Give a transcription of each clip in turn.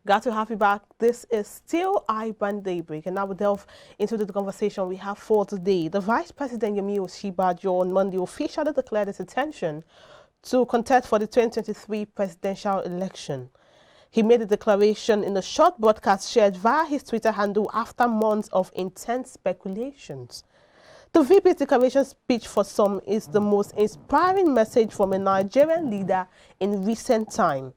Glad to have you back. This is still iBrandTV, and now we delve into the conversation we have for today. The Vice President Yemi Osinbajo on Monday officially declared his intention to contest for the 2023 presidential election. He made the declaration in a short broadcast shared via his Twitter handle after months of intense speculations. The VP's declaration speech for some is the most inspiring message from a Nigerian leader in recent time.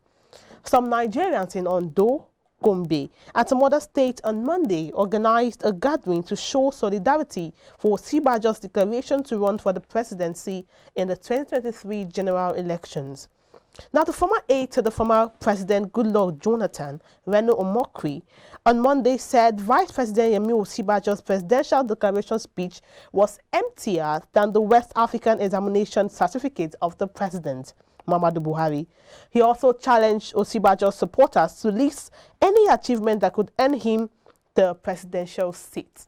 Some Nigerians in Ondo, Gombe, and some other states on Monday organized a gathering to show solidarity for Osinbajo's declaration to run for the presidency in the 2023 general elections. Now, the former aide to the former President Goodluck Jonathan, Reno Omokri, on Monday said Vice President Yemi Osinbajo's presidential declaration speech was emptier than the West African examination certificate of the president, Muhammadu Buhari. He also challenged Osinbajo's supporters to list any achievement that could earn him the presidential seat.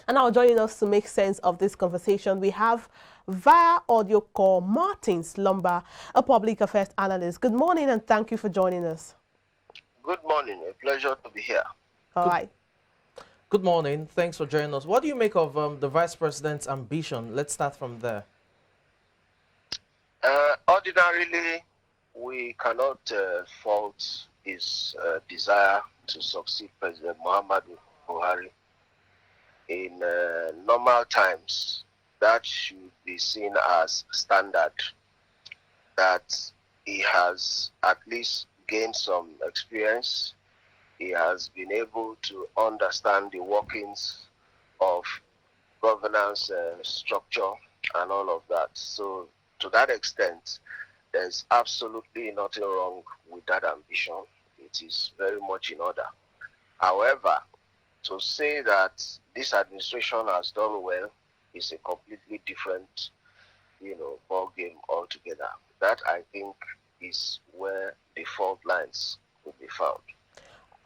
And now joining us to make sense of this conversation, we have via audio call Martin Slumber, a public affairs analyst. Good morning and thank you for joining us. Good morning. A pleasure to be here. All right. Good morning. Thanks for joining us. What do you make of the Vice President's ambition? Let's start from there. Ordinarily, we cannot fault his desire to succeed President Muhammadu Buhari. In normal times, that should be seen as standard, that he has at least gained some experience. He has been able to understand the workings of governance structure and all of that. So to that extent, there's absolutely nothing wrong with that ambition. It is very much in order. However, to say that this administration has done well is a completely different, ball game altogether. That, I think, is where the fault lines will be found.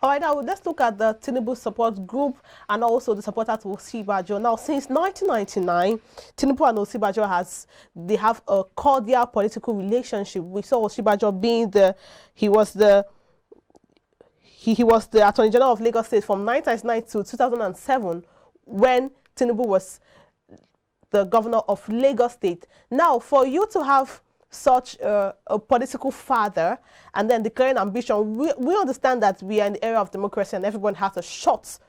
All right, now let's look at the Tinubu support group and also the supporters to Osinbajo. Now, since 1999, Tinubu and Osinbajo have a cordial political relationship. We saw Osinbajo being he was the Attorney General of Lagos State from 1999 to 2007 when Tinubu was the governor of Lagos State. Now, for you to have such a political father and then declaring ambition, we understand that we are in the era of democracy and everyone has a shot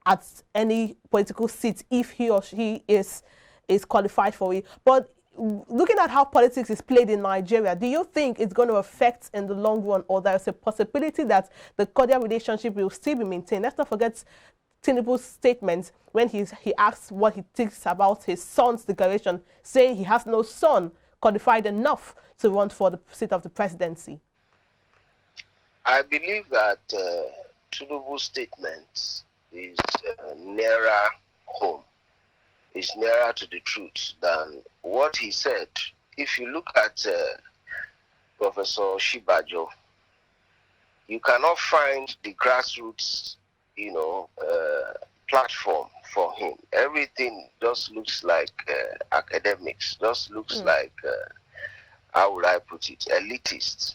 at any political seat if he or she is qualified for it. But looking at how politics is played in Nigeria, do you think it's going to affect in the long run, or there's a possibility that the cordial relationship will still be maintained? Let's not forget Tinubu's statement when he asked what he thinks about his son's declaration, saying he has no son qualified enough to run for the seat of the presidency. I believe that Tinubu's statement is nearer home, is nearer to the truth than what he said. If you look at Professor Osinbajo, you cannot find the grassroots, platform for him. Everything just looks like academics, just looks like, how would I put it, elitist.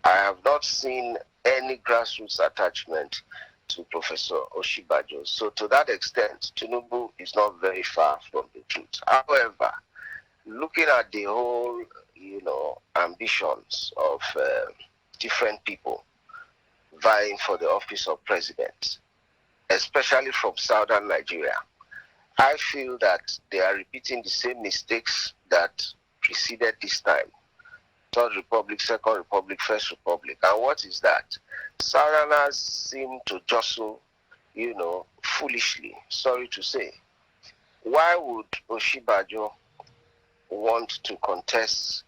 I have not seen any grassroots attachment to Professor Osinbajo. So to that extent, Tinubu is not very far from the truth. However, looking at the whole, ambitions of different people vying for the office of president, especially from southern Nigeria, I feel that they are repeating the same mistakes that preceded this time. Third Republic, Second Republic, First Republic. And what is that? Southerners seem to jostle, foolishly, sorry to say. Why would Osinbajo want to contest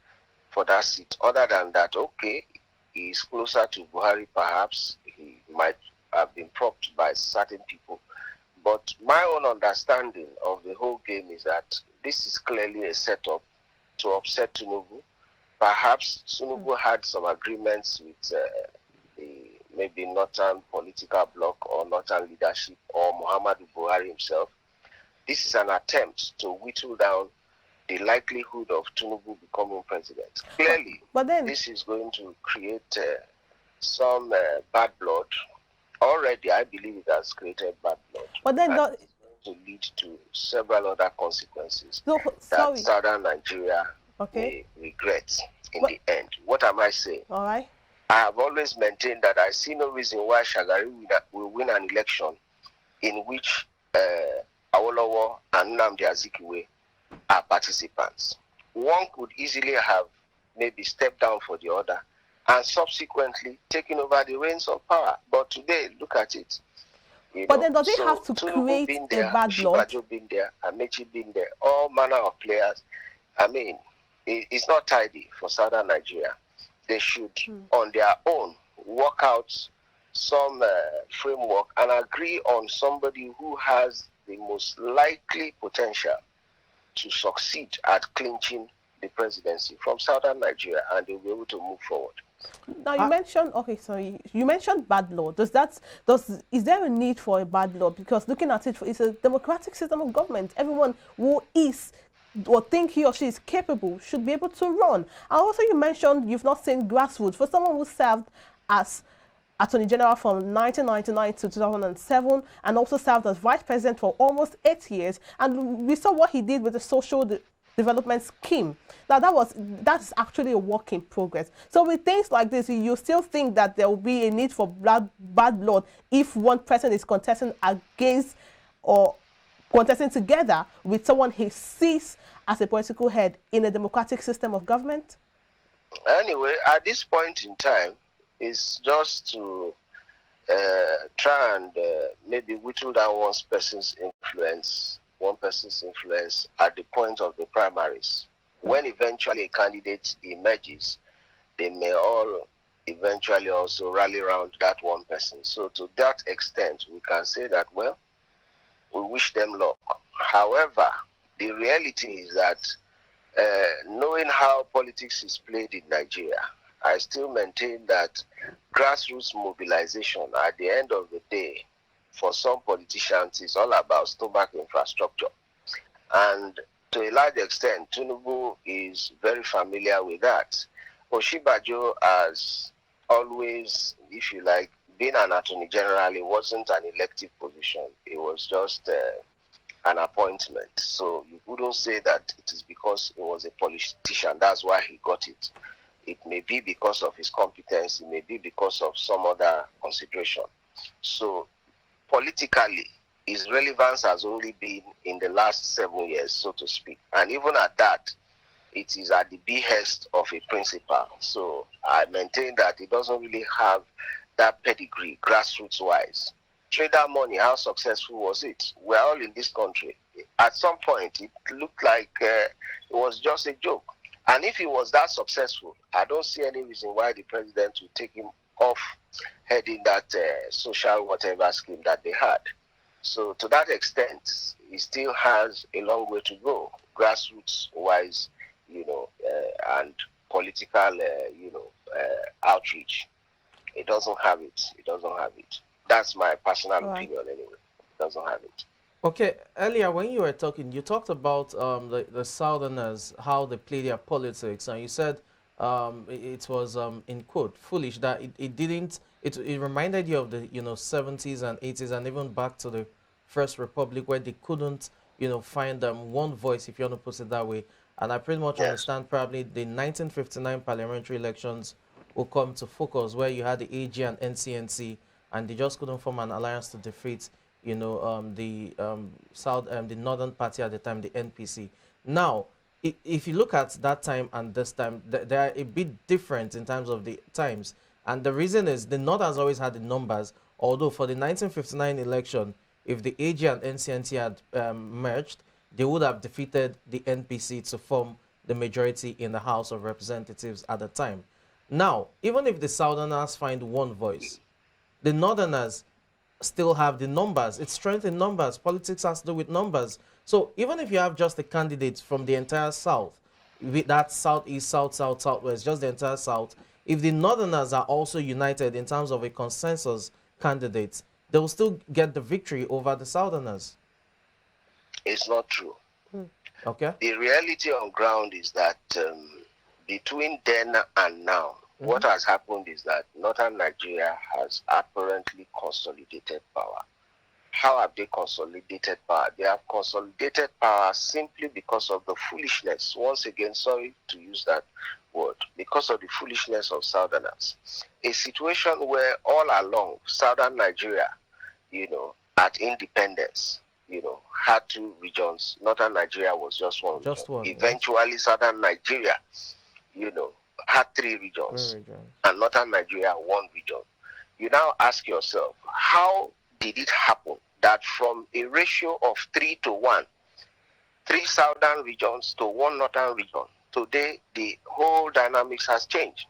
for that seat, other than that, okay, he is closer to Buhari, perhaps he might have been propped by certain people. But my own understanding of the whole game is that this is clearly a setup to upset Tinubu. Perhaps Tinubu had some agreements with the maybe northern political bloc or northern leadership or Muhammadu Buhari himself. This is an attempt to whittle down the likelihood of Tinubu becoming president. Clearly, but then, this is going to create some bad blood. Already, I believe it has created bad blood. But then, and it's going to lead to several other consequences that southern Nigeria may regret in the end. What am I saying? All right. I have always maintained that I see no reason why Shagari will win an election in which Awolowo and Nnamdi Azikiwe are participants. One could easily have maybe stepped down for the other and subsequently taken over the reins of power. But today, look at it. But then does it have to create a bad blood? Osinbajo been there, Amechi been there, all manner of players. I mean, it's not tidy for southern Nigeria. They should, on their own, work out some framework and agree on somebody who has the most likely potential to succeed at clinching the presidency from southern Nigeria, and they'll be able to move forward. Now you mentioned, you mentioned bad law. Is there a need for a bad law? Because looking at it, it's a democratic system of government. Everyone who is or think he or she is capable should be able to run. And also you mentioned you've not seen grassroots. For someone who served as Attorney General from 1999 to 2007 and also served as Vice President for almost 8 years, and we saw what he did with the social development scheme. Now that's actually a work in progress. So with things like this, you still think that there will be a need for bad blood if one person is contesting against or contesting together with someone he sees as a political head in a democratic system of government? Anyway, at this point in time, it's just to try and maybe whittle down one person's influence at the point of the primaries. When eventually a candidate emerges, they may all eventually also rally around that one person. So to that extent, we can say that, well, we wish them luck. However, the reality is that knowing how politics is played in Nigeria, I still maintain that grassroots mobilization at the end of the day for some politicians is all about stomach infrastructure. And to a large extent, Tinubu is very familiar with that. Osinbajo has always, if you like, being an attorney general. It wasn't an elective position. It was just an appointment. So you wouldn't say that it is because he was a politician. That's why he got it. It may be because of his competence. It may be because of some other consideration. So politically, his relevance has only been in the last 7 years, so to speak. And even at that, it is at the behest of a principal. So I maintain that he doesn't really have that pedigree, grassroots-wise. Trader money, how successful was it? We're all in this country. At some point, it looked like it was just a joke. And if he was that successful, I don't see any reason why the president would take him off heading that social whatever scheme that they had. So to that extent, he still has a long way to go, grassroots-wise, and political, outreach. It doesn't have it. It doesn't have it. That's my personal opinion anyway. It doesn't have it. Okay, earlier when you were talking, you talked about the Southerners, how they play their politics, and you said it was, in quote, foolish that it reminded you of the 70s and 80s and even back to the First Republic where they couldn't find one voice, if you want to put it that way. And I pretty much understand probably the 1959 parliamentary elections will come to focus where you had the AG and NCNC and they just couldn't form an alliance to defeat the Northern Party at the time, the NPC. Now, if you look at that time and this time, they are a bit different in terms of the times. And the reason is the North has always had the numbers, although for the 1959 election, if the AG and NCNC had merged, they would have defeated the NPC to form the majority in the House of Representatives at the time. Now, even if the Southerners find one voice, the Northerners still have the numbers. It's strength in numbers. Politics has to do with numbers. So even if you have just the candidates from the entire South, that Southeast, South, South, Southwest, just the entire South, if the Northerners are also united in terms of a consensus candidate, they will still get the victory over the Southerners. It's not true. Okay. The reality on ground is that between then and now, What has happened is that northern Nigeria has apparently consolidated power. How have they consolidated power? They have consolidated power simply because of the foolishness. Once again, sorry to use that word, because of the foolishness of Southerners. A situation where all along southern Nigeria, at independence, had two regions. Northern Nigeria was just one. Eventually, southern Nigeria, had three regions, and northern Nigeria one region. You now ask yourself, how did it happen that from a ratio of 3-1, 3 southern regions to 1 northern region, today the whole dynamics has changed?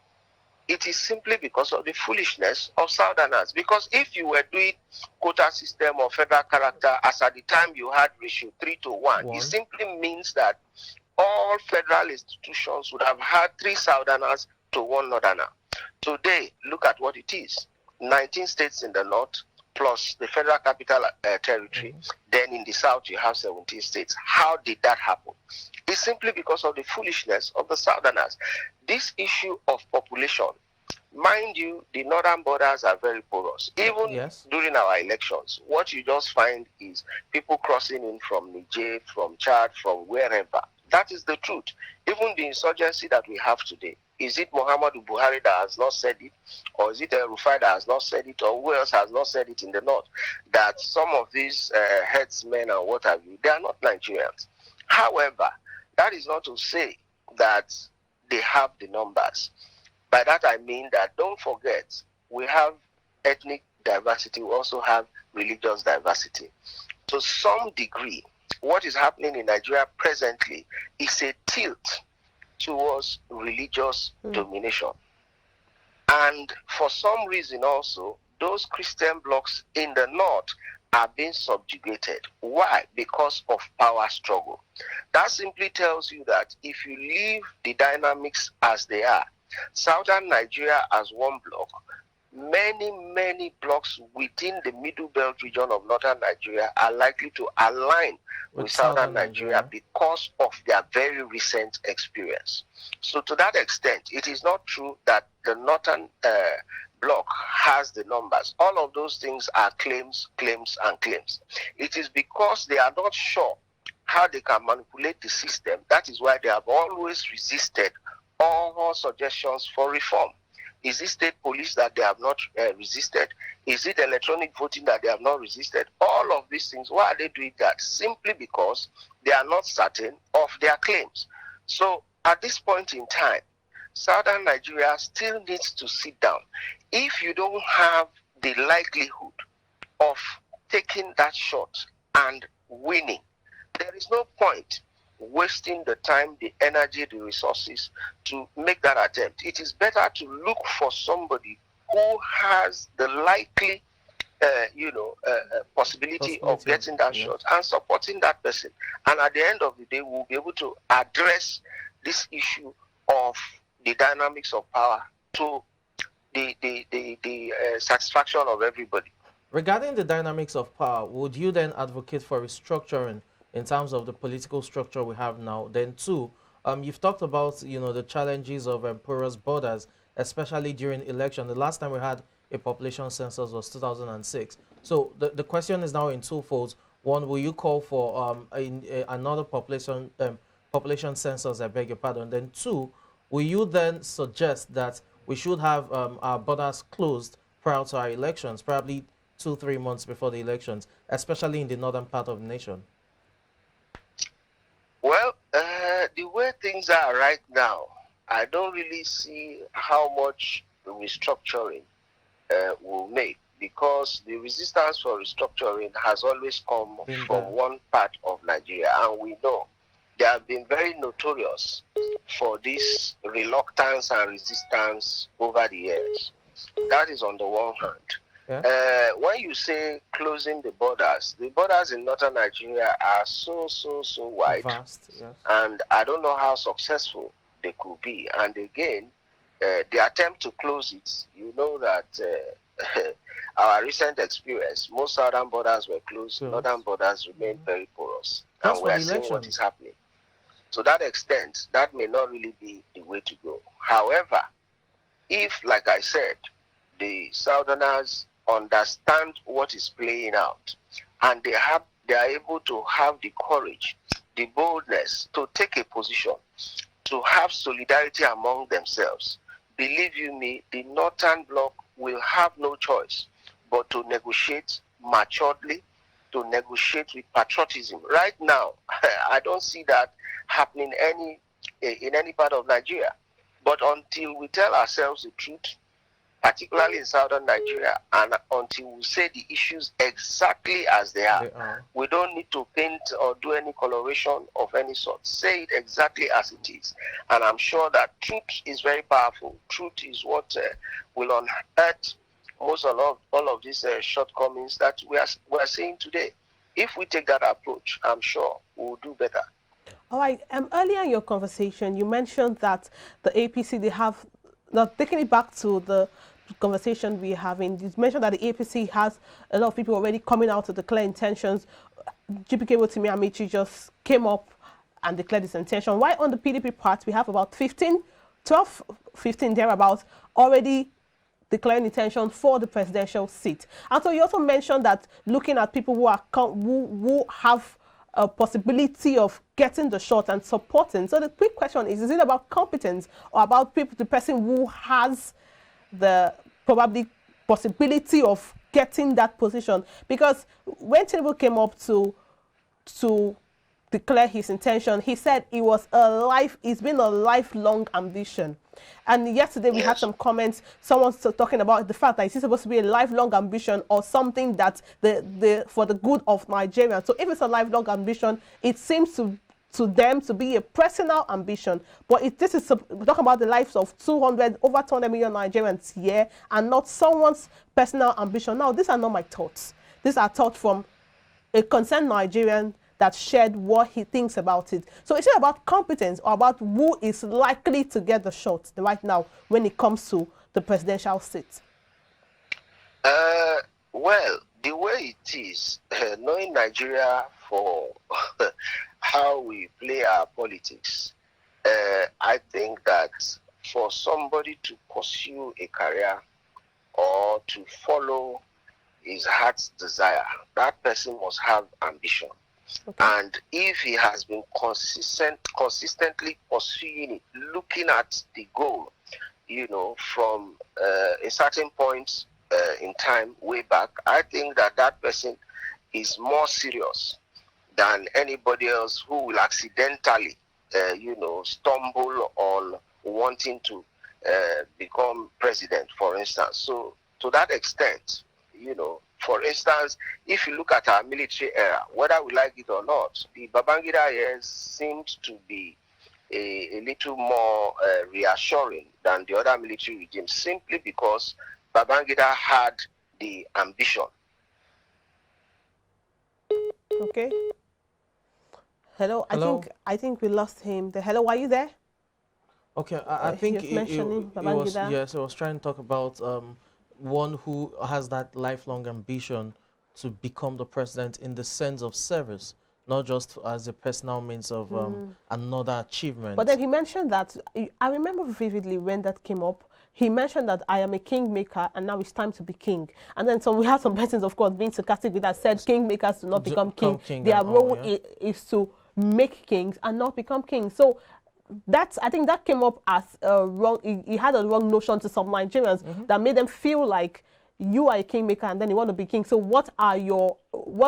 It is simply because of the foolishness of southerners. Because if you were doing quota system or federal character, as at the time you had ratio 3-1, it simply means that all federal institutions would have had 3 southerners to 1 northerner. Today, look at what it is. 19 states in the north, plus the federal capital territory. Then in the south, you have 17 states. How did that happen? It's simply because of the foolishness of the southerners. This issue of population, mind you, the northern borders are very porous. Even during our elections, what you just find is people crossing in from Niger, from Chad, from wherever. That is the truth. Even the insurgency that we have today, is it Muhammadu Buhari that has not said it? Or is it Rufai that has not said it? Or who else has not said it in the north? That some of these headsmen and what have you, they are not Nigerians. However, that is not to say that they have the numbers. By that I mean that, don't forget, we have ethnic diversity, we also have religious diversity. To some degree, what is happening in Nigeria presently is a tilt towards religious domination. And for some reason also, those Christian blocs in the north are being subjugated. Why? Because of power struggle. That simply tells you that if you leave the dynamics as they are, southern Nigeria as one block, many blocks within the middle belt region of northern Nigeria are likely to align with southern Nigeria because of their very recent experience. So to that extent, it is not true that the northern bloc has the numbers. All of those things are claims. It is because they are not sure how they can manipulate the system. That is why they have always resisted all suggestions for reform. Is it state police that they have not resisted? Is it electronic voting that they have not resisted? All of these things, why are they doing that? Simply because they are not certain of their claims. So at this point in time, southern Nigeria still needs to sit down. If you don't have the likelihood of taking that shot and winning, there is no point wasting the time, the energy, the resources to make that attempt. It is better to look for somebody who has the likely possibility of getting that shot and supporting that person. And at the end of the day, we'll be able to address this issue of the dynamics of power to the satisfaction of everybody. Regarding the dynamics of power, would you then advocate for restructuring in terms of the political structure we have now? Then two, you've talked about, the challenges of porous borders, especially during election. The last time we had a population census was 2006. So the question is now in two folds. One, will you call for another population census, I beg your pardon? Then two, will you then suggest that we should have our borders closed prior to our elections, probably 2-3 months before the elections, especially in the northern part of the nation? Well, the way things are right now, I don't really see how much restructuring will make, because the resistance for restructuring has always come from one part of Nigeria, and we know they have been very notorious for this reluctance and resistance over the years. That is on the one hand. Yeah. When you say closing the borders in northern Nigeria are so wide, vast, yes. And I don't know how successful they could be. And again, the attempt to close it, you know that our recent experience, most southern borders were closed, northern borders remain very porous. That's and we are seeing what is happening. To that extent, that may not really be the way to go. However, if, like I said, the Southerners understand what is playing out, and they are able to have the courage, the boldness to take a position, to have solidarity among themselves, believe you me, the Northern Bloc will have no choice but to negotiate maturely, to negotiate with patriotism. Right now, I don't see that happening in any part of Nigeria. But until we tell ourselves the truth, particularly in southern Nigeria, and until we say the issues exactly as they are, we don't need to paint or do any coloration of any sort. Say it exactly as it is. And I'm sure that truth is very powerful. Truth is what will unearth most of all of these shortcomings that we are seeing today. If we take that approach, I'm sure we'll do better. All right. Earlier in your conversation, you mentioned that the APC, they have, now taking it back to the conversation we're having, you mentioned that the APC has a lot of people already coming out to declare intentions. GPK Rotimi Amici just came up and declared his intention. Why on the PDP part, we have about 15 thereabouts already declaring intention for the presidential seat. And so you also mentioned that looking at people who have a possibility of getting the shot and supporting. So the quick question is it about competence or about the person who has the probably possibility of getting that position? Because when Tinubu came up to declare his intention, he said it's been a lifelong ambition. And yesterday we had some comments, someone's talking about the fact that it's supposed to be a lifelong ambition or something that for the good of Nigerians. So if it's a lifelong ambition, it seems to them to be a personal ambition. But we're talking about the lives of over 200 million Nigerians here, and not someone's personal ambition. Now, these are not my thoughts. These are thoughts from a concerned Nigerian that shared what he thinks about it. So is it about competence or about who is likely to get the shot right now when it comes to the presidential seat? Well, the way it is, knowing Nigeria for how we play our politics, I think that for somebody to pursue a career or to follow his heart's desire, that person must have ambition. Okay. And if he has been consistently pursuing it, looking at the goal, from a certain point in time way back, I think that person is more serious than anybody else who will accidentally, stumble on wanting to become president, for instance. So to that extent, for instance, if you look at our military era, whether we like it or not, the Babangida years seemed to be a little more reassuring than the other military regimes, simply because Babangida had the ambition. Okay. Hello. I think we lost him. Hello, are you there? Okay, I think yes, I was trying to talk about one who has that lifelong ambition to become the president in the sense of service, not just as a personal means of another achievement. But then he mentioned that, I remember vividly when that came up, he mentioned that I am a kingmaker and now it's time to be king. And then we had some persons, of course, being sarcastic with that, said kingmakers do not become king. Their role is to make kings and not become kings. So I think that came up as a wrong, he had a wrong notion to some Nigerians that made them feel like you are a kingmaker and then you want to be king. So what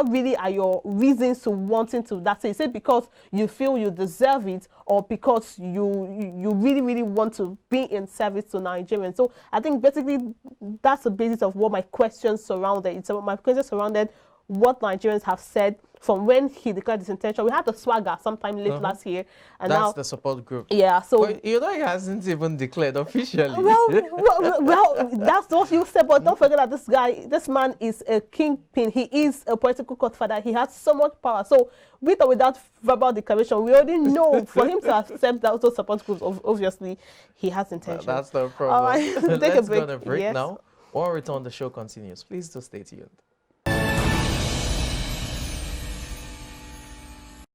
really are your reasons to wanting to that? Is it because you feel you deserve it or because you really, really want to be in service to Nigerians? So I think basically that's the basis of what my questions surrounded. It's about my questions surrounded what Nigerians have said from when he declared his intention. We had the swagger sometime late last year, and that's now the support group. Yeah, so but he hasn't even declared officially. Well, that's what you said. But don't forget that this man is a kingpin. He is a political godfather. He has so much power. So with or without verbal declaration, we already know for him to accept that those support groups, obviously, he has intention. That's the problem. All right, Let's go on a break now. When we return, the show continues. Please do stay tuned.